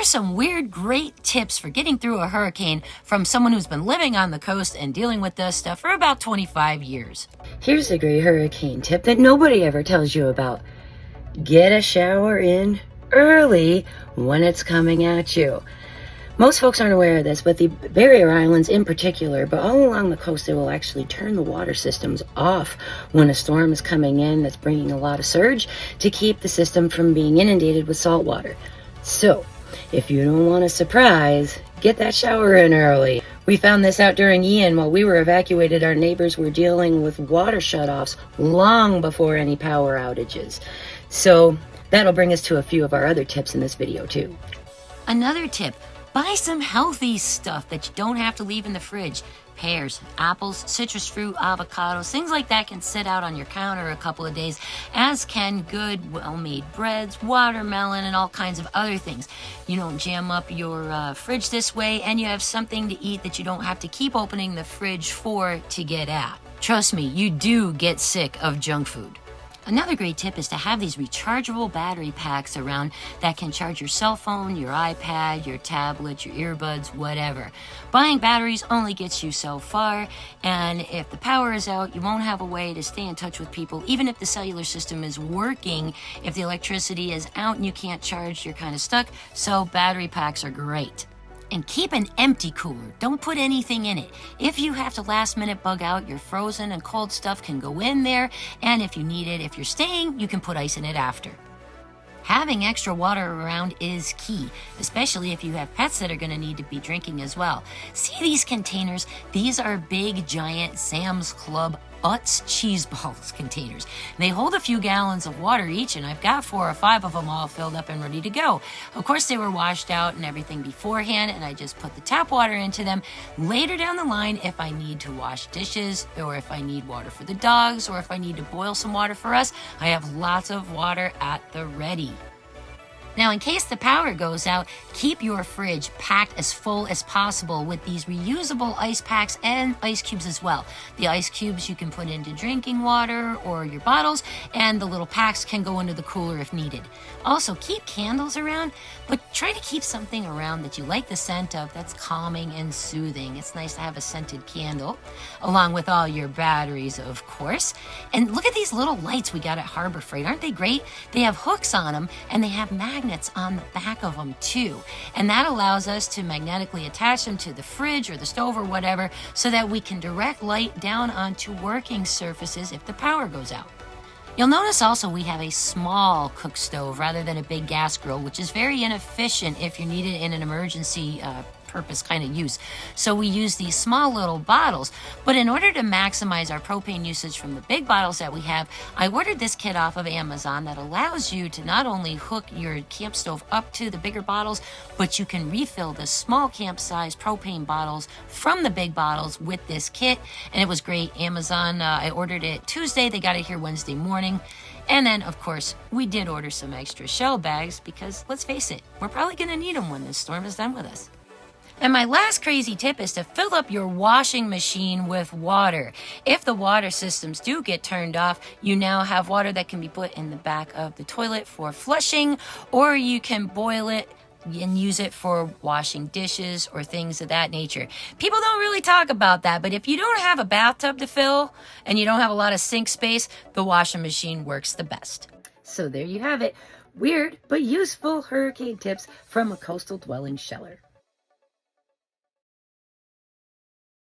Here's some weird, great tips for getting through a hurricane from someone who's been living on the coast and dealing with this stuff for about 25 years. Here's a great hurricane tip that nobody ever tells you about. Get a shower in early when it's coming at you. Most folks aren't aware of this, but the barrier islands in particular, but all along the coast, they will actually turn the water systems off when a storm is coming in that's bringing a lot of surge to keep the system from being inundated with salt water. So, if you don't want a surprise, get that shower in early. We found this out during Ian. While we were evacuated, our neighbors were dealing with water shutoffs long before any power outages. So, that'll bring us to a few of our other tips in this video too. Another tip. Buy some healthy stuff that you don't have to leave in the fridge. Pears, apples, citrus fruit, avocados, things like that can sit out on your counter a couple of days, as can good, well-made breads, watermelon, and all kinds of other things. You don't jam up your fridge this way, and you have something to eat that you don't have to keep opening the fridge for to get at. Trust me, you do get sick of junk food. Another great tip is to have these rechargeable battery packs around that can charge your cell phone, your iPad, your tablet, your earbuds, whatever. Buying batteries only gets you so far, and if the power is out, you won't have a way to stay in touch with people. Even if the cellular system is working, if the electricity is out and you can't charge, you're kind of stuck. So battery packs are great. And keep an empty cooler. Don't put anything in it. If you have to last minute bug out, your frozen and cold stuff can go in there. And if you need it, if you're staying, you can put ice in it after. Having extra water around is key, especially if you have pets that are going to need to be drinking as well. See these containers? These are big, giant Sam's Club Utz cheese balls containers. They hold a few gallons of water each, and I've got 4 or 5 of them all filled up and ready to go. Of course, they were washed out and everything beforehand, and I just put the tap water into them. Later down the line, if I need to wash dishes, or if I need water for the dogs, or if I need to boil some water for us, I have lots of water at the ready. Now, in case the power goes out, keep your fridge packed as full as possible with these reusable ice packs and ice cubes as well. The ice cubes you can put into drinking water or your bottles, and the little packs can go into the cooler if needed. Also, keep candles around, but try to keep something around that you like the scent of that's calming and soothing. It's nice to have a scented candle, along with all your batteries, of course. And look at these little lights we got at Harbor Freight. Aren't they great? They have hooks on them, and they have magnets on the back of them too, and that allows us to magnetically attach them to the fridge or the stove or whatever, so that we can direct light down onto working surfaces if the power goes out. You'll notice also we have a small cook stove rather than a big gas grill, which is very inefficient if you need it in an emergency purpose kind of use. So we use these small little bottles, but in order to maximize our propane usage from the big bottles that we have, I ordered this kit off of Amazon that allows you to not only hook your camp stove up to the bigger bottles, but you can refill the small camp size propane bottles from the big bottles with this kit. And it was great. Amazon, I ordered it Tuesday, they got it here Wednesday morning. And then, of course, we did order some extra shell bags because, let's face it, we're probably going to need them when this storm is done with us. And my last crazy tip is to fill up your washing machine with water. If the water systems do get turned off, you now have water that can be put in the back of the toilet for flushing, or you can boil it and use it for washing dishes or things of that nature. People don't really talk about that, but if you don't have a bathtub to fill and you don't have a lot of sink space, the washing machine works the best. So there you have it. Weird but useful hurricane tips from a coastal dwelling sheller.